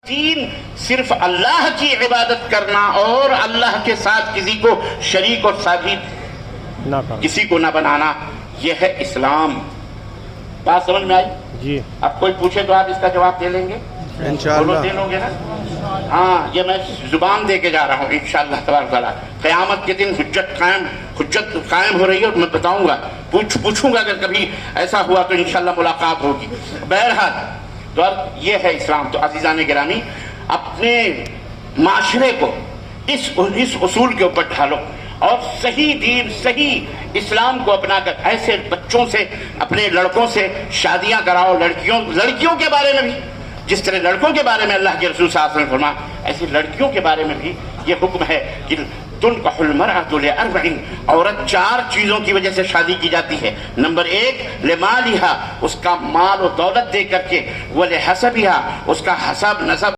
تین صرف اللہ کی عبادت کرنا اور اللہ کے ساتھ کسی کو شریک اور ساتھی کسی کو نہ بنانا، یہ ہے اسلام۔ بات سمجھ میں آئی؟ جی۔ اب کوئی پوچھے تو آپ اس کا جواب دے لیں گے؟ انشاءاللہ دے لو گے نا؟ ہاں، یہ میں زبان دے کے جا رہا ہوں انشاءاللہ تبارک تعالیٰ۔ قیامت کے دن حجت قائم ہو رہی ہے، میں بتاؤں گا، پوچھوں گا، اگر کبھی ایسا ہوا تو انشاءاللہ ملاقات ہوگی۔ بہرحال تو یہ ہے اسلام۔ تو عزیزان گرامی، اپنے معاشرے کو اس اصول کے اوپر ڈھالو اور صحیح دین، صحیح اسلام کو اپنا کر ایسے بچوں سے، اپنے لڑکوں سے شادیاں کراؤ۔ لڑکیوں کے بارے میں بھی جس طرح لڑکوں کے بارے میں اللہ کے رسول صلی اللہ علیہ وسلم فرما، ایسے لڑکیوں کے بارے میں بھی یہ حکم ہے کہ تنکح المرأۃ لأربع، عورت 4 چیزوں کی وجہ سے شادی کی جاتی ہے۔ نمبر 1 لمالہا، اس کا مال و دولت دے کر کے، ولحسبہا، اس کا حسب نسب